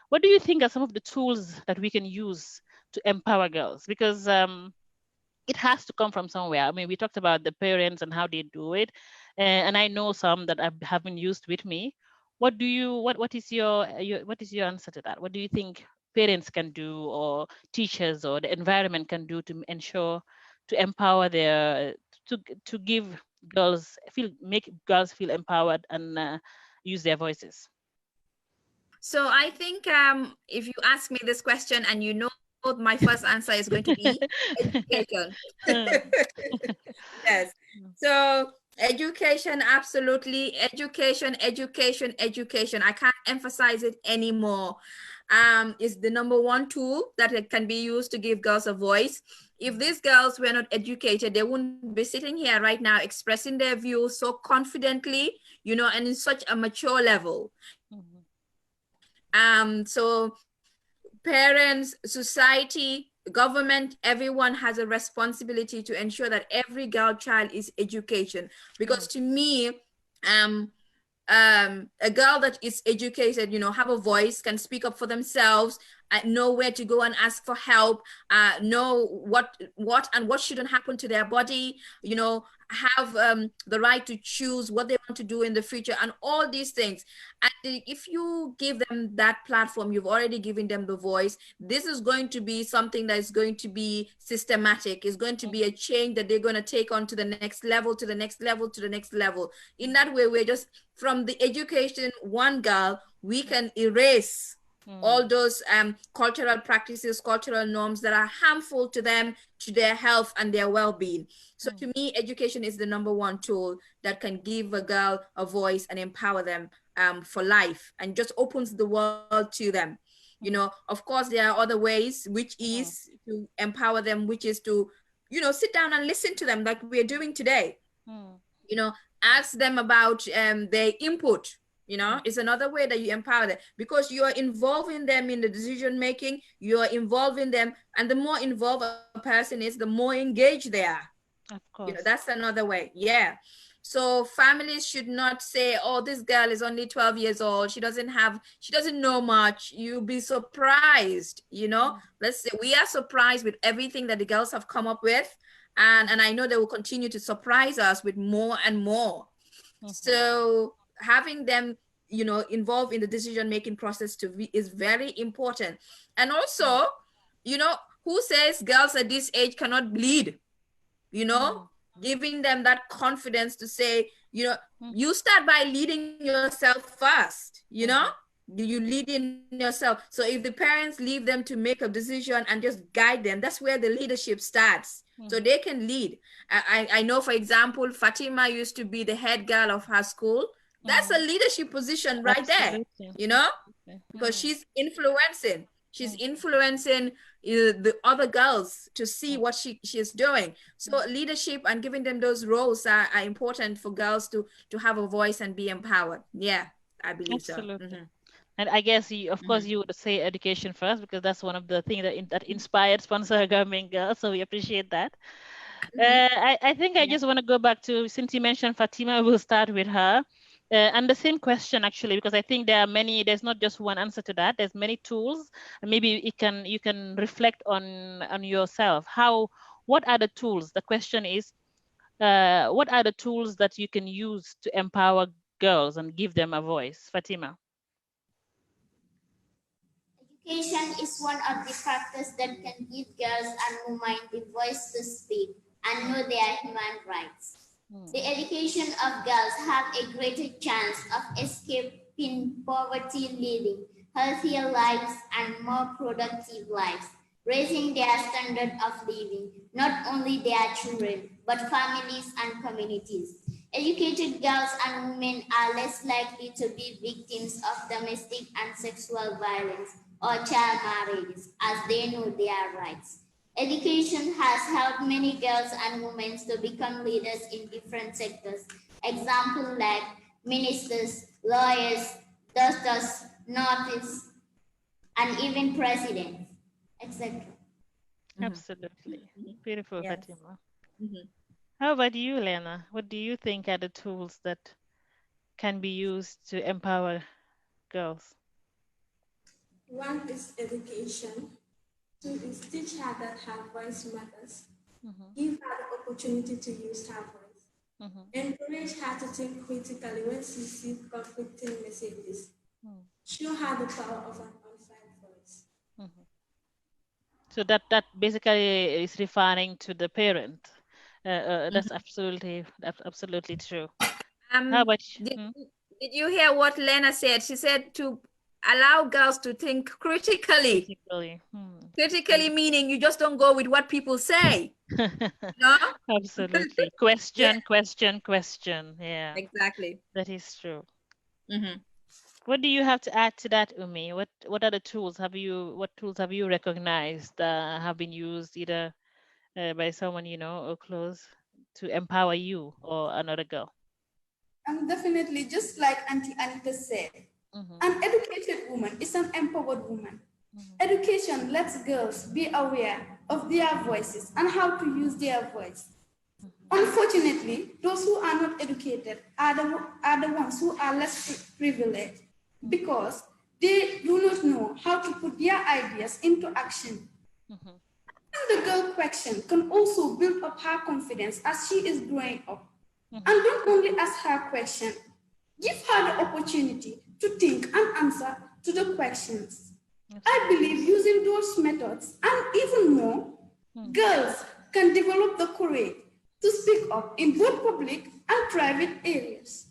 what do you think are some of the tools that we can use to empower girls? Because it has to come from somewhere. I mean, we talked about the parents and how they do it, and I know some that have been used with me. What is your answer to that? What do you think parents can do, or teachers, or the environment can do to ensure, to empower their, to give girls make girls feel empowered and use their voices? So I think if you ask me this question and you know my first answer is going to be education. Yes. So education, absolutely. Education, education, education. I can't emphasize it anymore. Is the number one tool that it can be used to give girls a voice. If these girls were not educated, they wouldn't be sitting here right now expressing their views so confidently, you know, and in such a mature level. So parents, society, government, everyone has a responsibility to ensure that every girl child is education. Because to me, a girl that is educated, you know, have a voice, can speak up for themselves, know where to go and ask for help, know what and what shouldn't happen to their body, you know, have the right to choose what they want to do in the future, and all these things. And if you give them that platform, you've already given them the voice. This is going to be something that is going to be systematic. It's going to be a change that they're going to take on to the next level, to the next level, to the next level. In that way, we're just, from the education one girl, we can erase all those cultural practices, cultural norms that are harmful to them, to their health and their well-being. So to me, education is the number one tool that can give a girl a voice and empower them for life, and just opens the world to them. You know, of course, there are other ways, which is to empower them, which is to, you know, sit down and listen to them like we're doing today. You know, ask them about their input. You know, it's another way that you empower them, because you are involving them in the decision making, you are involving them, and the more involved a person is, the more engaged they are. Of You know, course. that's another way. Yeah. So families should not say, oh, this girl is only 12 years old, she doesn't know much. You'll be surprised. You know, let's say we are surprised with everything that the girls have come up with, and I know they will continue to surprise us with more and more. So having them, you know, involved in the decision making process is very important. And also, you know, who says girls at this age cannot bleed? You know, giving them that confidence to say, you know, you start by leading yourself first. You know, you lead in yourself. So if the parents leave them to make a decision and just guide them, that's where the leadership starts. So they can lead. I know, for example, Fatima used to be the head girl of her school. That's a leadership position right there, Absolutely. you know, because she's influencing. She's influencing the other girls to see what she's doing. So leadership and giving them those roles are important for girls to have a voice and be empowered. Yeah, I believe so. Absolutely. And I guess, of course, you would say education first, because that's one of the things that inspired sponsor Gambian girls. So we appreciate that. I think I just want to go back to, since you mentioned Fatima, we'll start with her. And the same question, actually, because I think there are many, there's not just one answer to that. There's many tools, and maybe you can reflect on yourself. What are the tools? The question is, what are the tools that you can use to empower girls and give them a voice? Fatima. Education is one of the factors that can give girls and women the voice to speak and know their human rights. The education of girls have a greater chance of escaping poverty, leading healthier lives and more productive lives, raising their standard of living, not only their children, but families and communities. Educated girls and women are less likely to be victims of domestic and sexual violence or child marriages, as they know their rights. Education has helped many girls and women to become leaders in different sectors. Example like ministers, lawyers, doctors, nurses, and even presidents, etc. Absolutely. Beautiful, Yes. Fatima. How about you, Lena? What do you think are the tools that can be used to empower girls? One is education. Two is teach her that her voice matters. Give her the opportunity to use her voice. Encourage her to think critically when she sees conflicting messages. Show her the power of an unfired voice. So that basically is referring to the parent. That's absolutely true. How about did you hear what Lena said? She said to allow girls to think critically. Critically meaning you just don't go with what people say. No? Absolutely. Question. Yeah. Exactly. That is true. What do you have to add to that, Umi? What other tools have you recognized have been used either by someone you know or close to empower you or another girl? Definitely, just like Auntie Anita said, an educated woman is an empowered woman. Education lets girls be aware of their voices and how to use their voice. Unfortunately, those who are not educated are the ones who are less privileged because they do not know how to put their ideas into action. And the girl question can also build up her confidence as she is growing up. And don't only ask her question, give her the opportunity to think and answer to the questions. I believe using those methods and even more, girls can develop the courage to speak up in both public and private areas.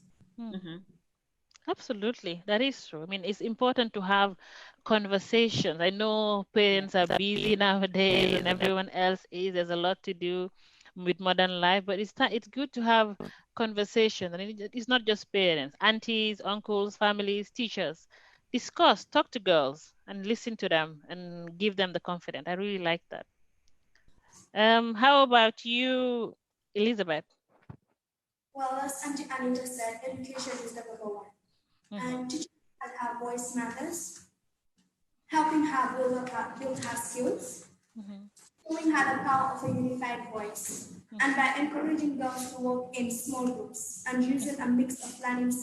Absolutely, that is true. I mean, it's important to have conversations. I know parents are busy nowadays, and everyone else is. There's a lot to do with modern life, but it's good to have conversations, and it's not just parents, aunties, uncles, families, teachers. Discuss, talk to girls, and listen to them, and give them the confidence. I really like that. How about you, Elizabeth? Well, as Auntie Anita said, education is the number one. And teaching her that her voice matters, helping her build her skills, showing her the power of a unified voice, and by encouraging girls to work in small groups and using a mix of learning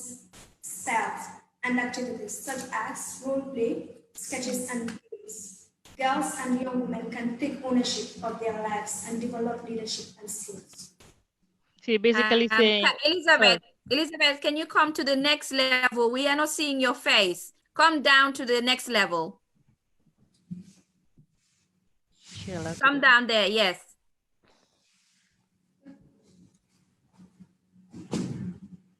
styles and activities such as role play, sketches, and games. Girls and young women can take ownership of their lives and develop leadership and skills. So you're basically saying, Elizabeth, can you come to the next level? We are not seeing your face. Come down to the next level. Come down there, yes.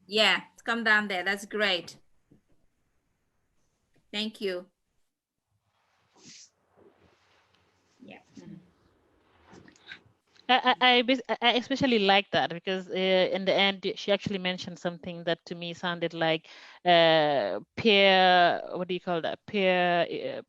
Yeah, come down there. That's great. Thank you. Yeah. I especially like that because in the end she actually mentioned something that to me sounded like peer, what do you call that, peer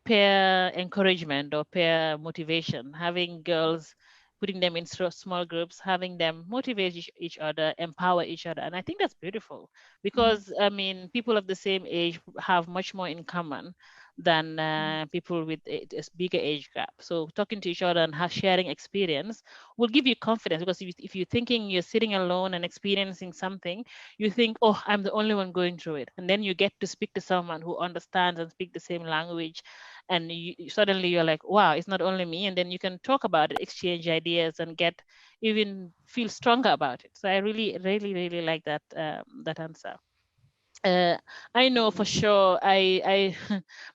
encouragement or peer motivation, having girls, putting them in small groups, having them motivate each other, empower each other. And I think that's beautiful because I mean people of the same age have much more in common than people with a bigger age gap. So talking to each other and sharing experience will give you confidence, because if you're thinking you're sitting alone and experiencing something, you think, oh, I'm the only one going through it. And then you get to speak to someone who understands and speak the same language, and suddenly you're like, wow, it's not only me. And then you can talk about it, exchange ideas, and even feel stronger about it. So I really like that that answer. I know for sure. I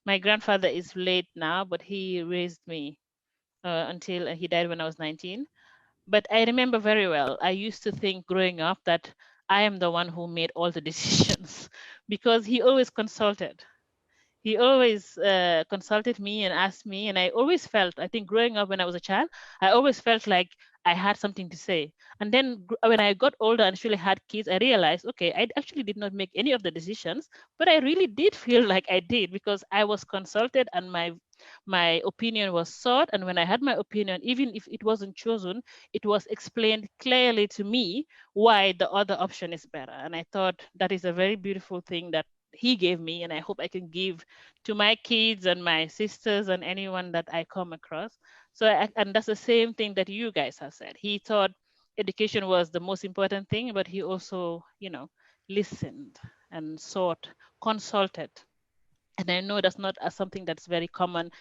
my grandfather is late now, but he raised me until he died when I was 19. But I remember very well, I used to think growing up that I am the one who made all the decisions because he always consulted. He always consulted me and asked me, and I always felt, I think growing up when I was a child, I always felt like I had something to say. And then when I got older and actually had kids, I realized, okay, I actually did not make any of the decisions, but I really did feel like I did because I was consulted and my opinion was sought. And when I had my opinion, even if it wasn't chosen, it was explained clearly to me why the other option is better. And I thought that is a very beautiful thing that he gave me, and I hope I can give to my kids and my sisters and anyone that I come across. So and that's the same thing that you guys have said. He thought education was the most important thing, but he also listened and sought, consulted. And I know that's not something that's very common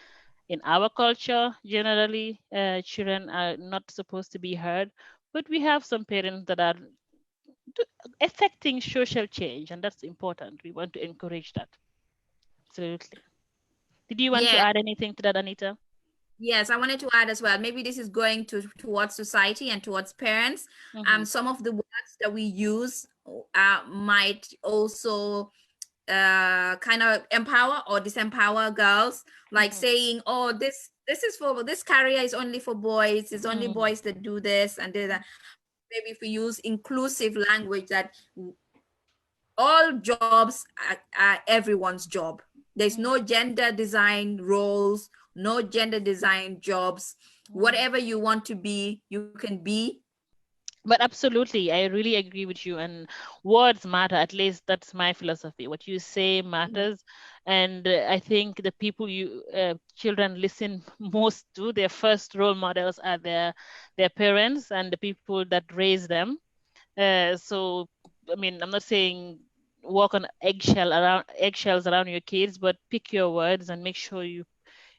in our culture. Generally, children are not supposed to be heard, but we have some parents that are affecting social change, and that's important. We want to encourage that. Absolutely. Did you want to Yeah. add anything to that, Anita? Yes, I wanted to add as well. Maybe this is going towards society and towards parents. Some of the words that we use might also kind of empower or disempower girls, like saying, "Oh, this is for this career is only for boys. It's only boys that do this and do that." Maybe if we use inclusive language, that all jobs are everyone's job. There's no gender design roles, no gender design jobs. Whatever you want to be, you can be. But absolutely, I really agree with you. And words matter. At least that's my philosophy. What you say matters. And I think the people children listen most to, their first role models are their parents and the people that raise them. So, I mean, I'm not saying walk on eggshells around your kids, but pick your words and make sure you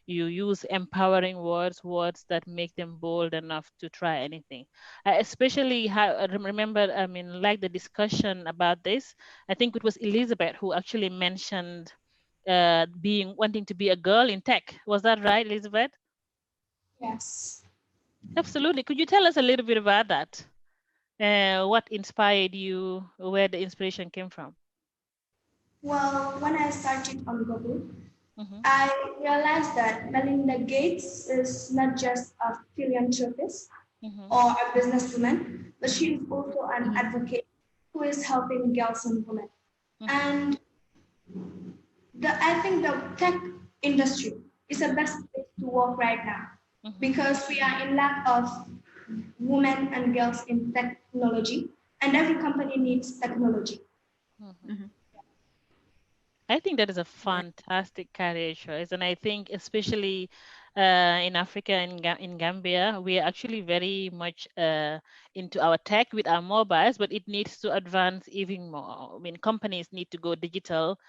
use empowering words that make them bold enough to try anything. I especially remember, I mean, like the discussion about this, I think it was Elizabeth who actually mentioned wanting to be a girl in tech. Was that right, Elizabeth? Yes. Absolutely. Could you tell us a little bit about that? What inspired you, where the inspiration came from? Well, when I started on Google, I realized that Melinda Gates is not just a philanthropist or a businesswoman, but she is also an advocate who is helping girls and women. And I think the tech industry is the best place to work right now because we are in lack of women and girls in technology, and every company needs technology. I think that is a fantastic career choice, and I think especially in Africa and in Gambia, we are actually very much into our tech with our mobiles, but it needs to advance even more. I mean, companies need to go digital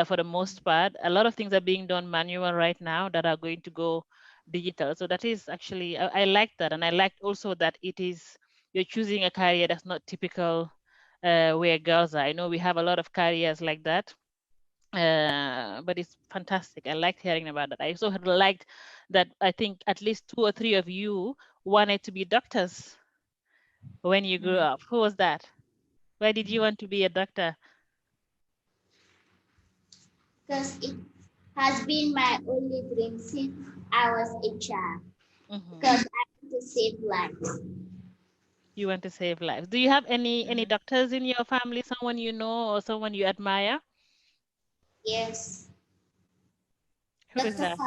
for the most part. A lot of things are being done manual right now that are going to go digital. So that is actually I like that, and I like also that you're choosing a career that's not typical where girls are. I know we have a lot of careers like that, but it's fantastic. I liked hearing about that. I also had liked that I think at least 2 or 3 of you wanted to be doctors when you grew up. Who was that? Why did you want to be a doctor? Because it has been my only dream since I was a child. Because I want to save lives. You want to save lives. Do you have any doctors in your family, someone you know or someone you admire? Yes. Who is that?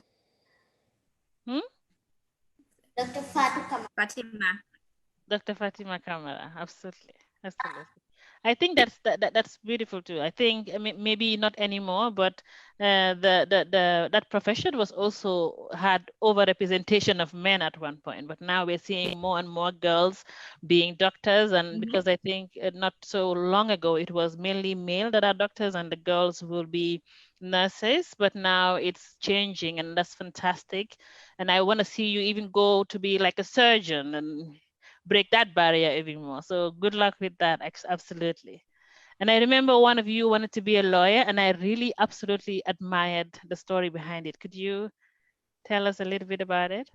Dr. Fatima. Dr. Fatima Kamara. Absolutely. Absolutely. I think that's beautiful too. I think maybe not anymore, but that profession was also had overrepresentation of men at one point. But now we're seeing more and more girls being doctors, and because I think not so long ago it was mainly male that are doctors, and the girls will be nurses. But now it's changing, and that's fantastic. And I want to see you even go to be like a surgeon and break that barrier even more. So good luck with that. Absolutely. And I remember one of you wanted to be a lawyer, and I really absolutely admired the story behind it. Could you tell us a little bit about it?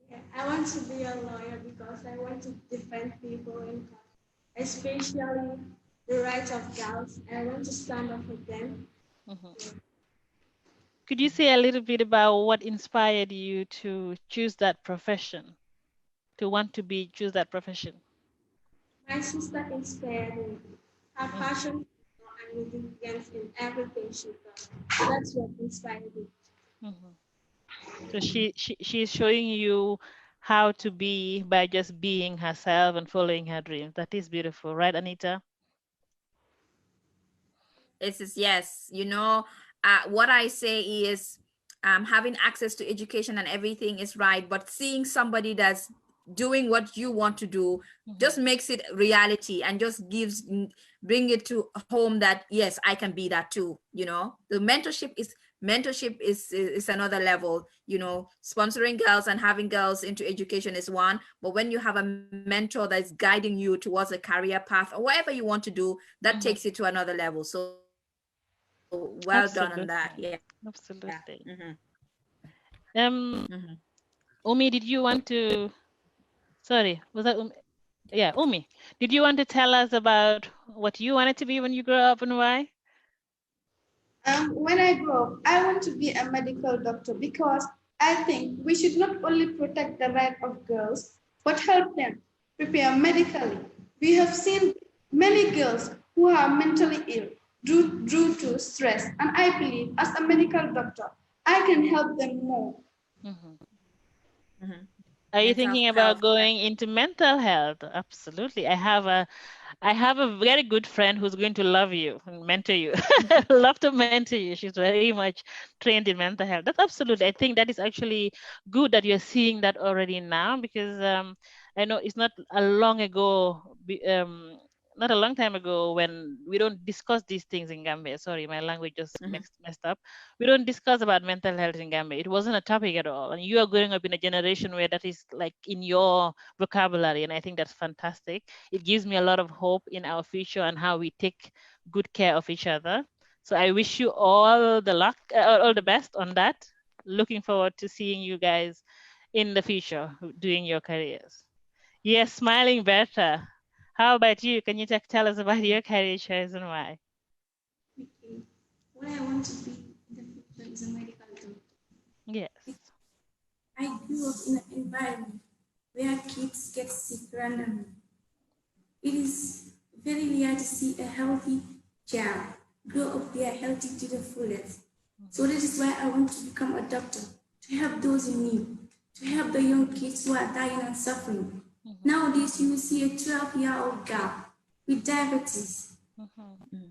Yeah, I want to be a lawyer because I want to defend people in court, especially the rights of girls. I want to stand up for them. Could you say a little bit about what inspired you to choose that profession, to want to choose that profession? My sister inspired me. Her passion and resilience in everything she does. That's what inspired me. So she's showing you how to be by just being herself and following her dreams. That is beautiful, right, Anita? It's yes. What I say is having access to education and everything is right, but seeing somebody that's doing what you want to do, just makes it reality and just bring it to home that yes, I can be that too. The mentorship is another level. Sponsoring girls and having girls into education is one, but when you have a mentor that's guiding you towards a career path or whatever you want to do, that takes it to another level. So well done on that. Yeah. Absolutely. Mm-hmm. Umi, did you want to, sorry, was that Umi? Yeah, Umi, did you want to tell us about what you wanted to be when you grow up and why? When I grow up, I want to be a medical doctor because I think we should not only protect the right of girls, but help them prepare medically. We have seen many girls who are mentally ill due to stress, and I believe as a medical doctor, I can help them more. Are you thinking about going into mental health? Absolutely. I have a very good friend who's going to love you and mentor you. Love to mentor you. She's very much trained in mental health. That's absolutely. I think that is actually good that you're seeing that already now, because I know it's not a long time ago when we don't discuss these things in Gambia. Sorry, my language just messed up. We don't discuss about mental health in Gambia. It wasn't a topic at all. And you are growing up in a generation where that is like in your vocabulary. And I think that's fantastic. It gives me a lot of hope in our future and how we take good care of each other. So I wish you all the luck, all the best on that. Looking forward to seeing you guys in the future doing your careers. Yes, smiling better. How about you? Can you tell us about your career choice and why? Okay. What I want to be in the future is a medical doctor. Yes. I grew up in an environment where kids get sick randomly. It is very rare to see a healthy child grow up there healthy to the fullest. So this is why I want to become a doctor, to help those in need, to help the young kids who are dying and suffering. Nowadays, you will see a 12-year-old girl with diabetes.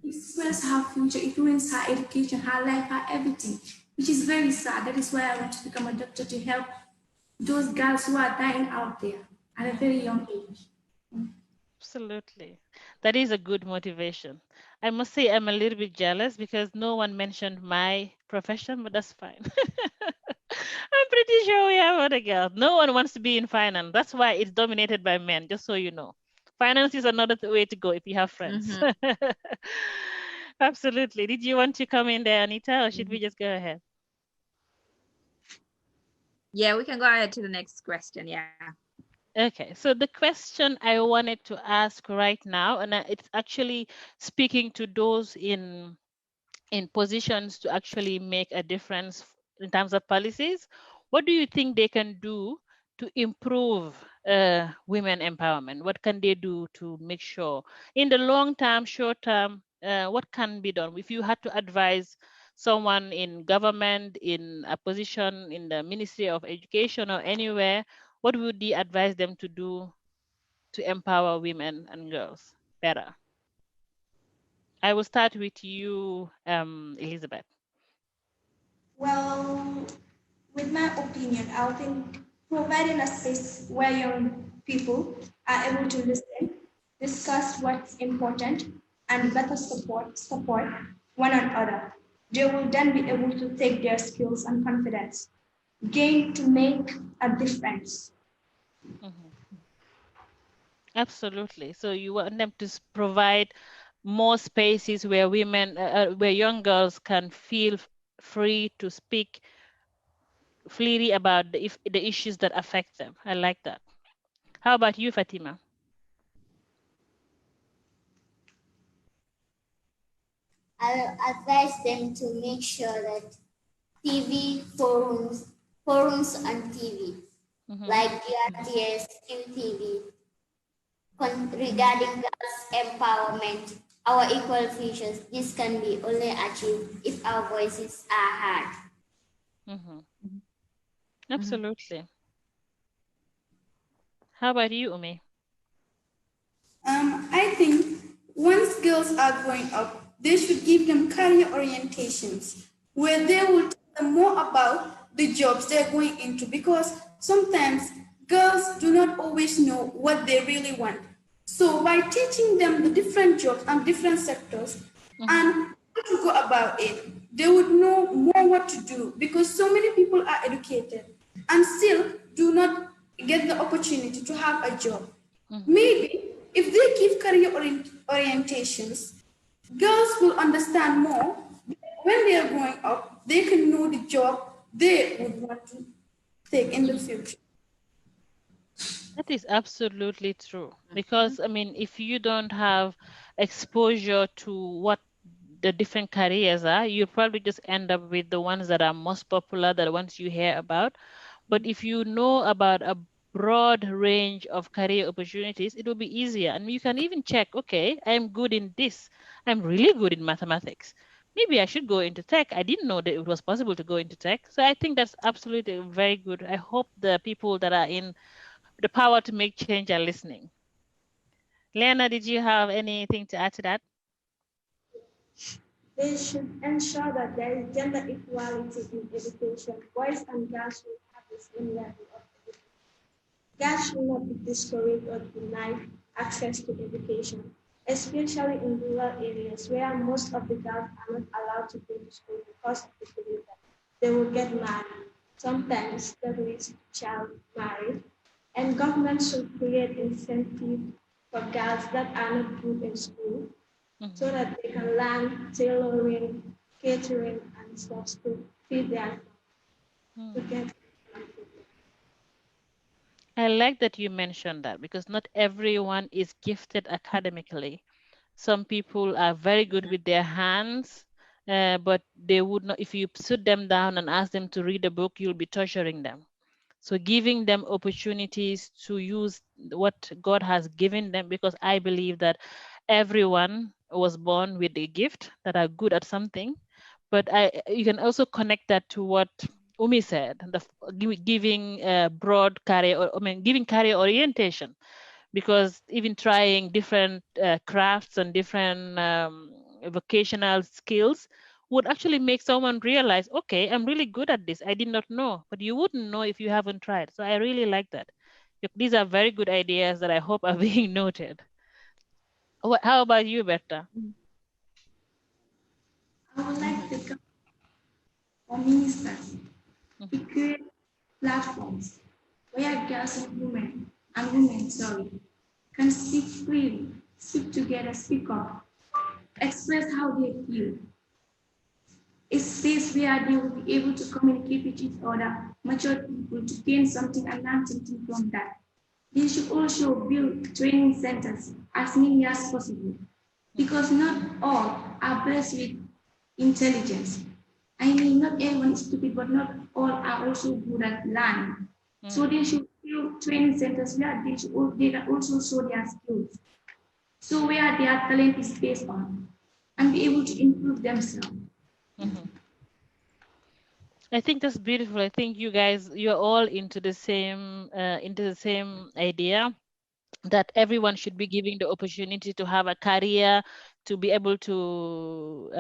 It spoils her future, it ruins her education, her life, her everything, which is very sad. That is why I want to become a doctor, to help those girls who are dying out there at a very young age. Absolutely. That is a good motivation. I must say I'm a little bit jealous because no one mentioned my profession, but that's fine. I'm pretty sure we have other girls. No one wants to be in finance. That's why it's dominated by men, just so you know. Finance is another way to go if you have friends. Absolutely. Did you want to come in there, Anita, or should we just go ahead? Yeah, we can go ahead to the next question. Yeah. Okay, so the question I wanted to ask right now, and it's actually speaking to those in positions to actually make a difference in terms of policies. What do you think they can do to improve women empowerment? What can they do to make sure in the long term, short term, what can be done? If you had to advise someone in government, in a position in the Ministry of Education or anywhere, what would you advise them to do to empower women and girls better? I will start with you, Elizabeth. Well, with my opinion, I think providing a space where young people are able to listen, discuss what's important, and better support one another. They will then be able to take their skills and confidence, gain to make a difference. Absolutely. So you want them to provide more spaces where women, where young girls can feel free to speak freely about the issues that affect them. I like that. How about you, Fatima? I'll advise them to make sure that TV forums on TV, like URTS, QTV, regarding girls' empowerment, our equal futures. This can be only achieved if our voices are heard. Absolutely. How about you, Umi? I think once girls are growing up, they should give them career orientations where they will tell them more about the jobs they're going into, because sometimes girls do not always know what they really want. So by teaching them the different jobs and different sectors and how to go about it, they would know more what to do, because so many people are educated and still do not get the opportunity to have a job. Maybe if they give career orientations, girls will understand more. When they are growing up, they can know the job they would want to take in the future. That is absolutely true. Because, I mean, if you don't have exposure to what the different careers are, you probably just end up with the ones that are most popular, the ones you hear about. But if you know about a broad range of career opportunities, it will be easier. And you can even check, okay, I'm good in this. I'm really good in mathematics. Maybe I should go into tech. I didn't know that it was possible to go into tech. So I think that's absolutely very good. I hope the people that are in the power to make change are listening. Lena, did you have anything to add to that? They should ensure that there is gender equality in education. Boys and girls should have the same level of education. Girls should not be discouraged or denied access to education, especially in rural areas where most of the girls are not allowed to go to school because of the belief that they will get married. Sometimes that leads to child marriage, and government should create incentives for girls that are not good in school so that they can learn tailoring, catering, and stuff to feed their to get. I like that you mentioned that, because not everyone is gifted academically. Some people are very good with their hands, but they would not, if you sit them down and ask them to read a book, you'll be torturing them. So giving them opportunities to use what God has given them, because I believe that everyone was born with a gift that are good at something. But you can also connect that to what Umi said, giving broad career, giving career orientation, because even trying different crafts and different vocational skills would actually make someone realize, okay, I'm really good at this. I did not know, but you wouldn't know if you haven't tried. So I really like that. These are very good ideas that I hope are being noted. How about you, Berta? I would like to come for ministers to create platforms where girls and women, can speak freely, speak together, speak up, express how they feel. A space where they will be able to communicate with each other, mature people to gain something and learn something from that. They should also build training centers as many as possible, because not all are blessed with intelligence. I mean, not everyone is stupid, but not all are also good at learning. So they should build training centers where they can also show their skills. So where their talent is based on, and be able to improve themselves. I think that's beautiful. I think you guys, you're all into the same idea, that everyone should be given the opportunity to have a career, to be able to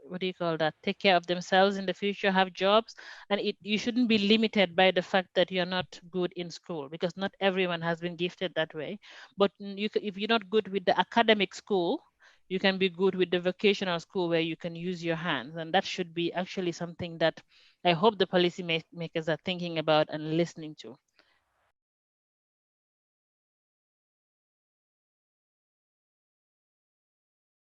what do you call that, take care of themselves in the future, have jobs. And you shouldn't be limited by the fact that you're not good in school, because not everyone has been gifted that way. But if you're not good with the academic school, you can be good with the vocational school where you can use your hands. And that should be actually something that I hope the policy makers are thinking about and listening to.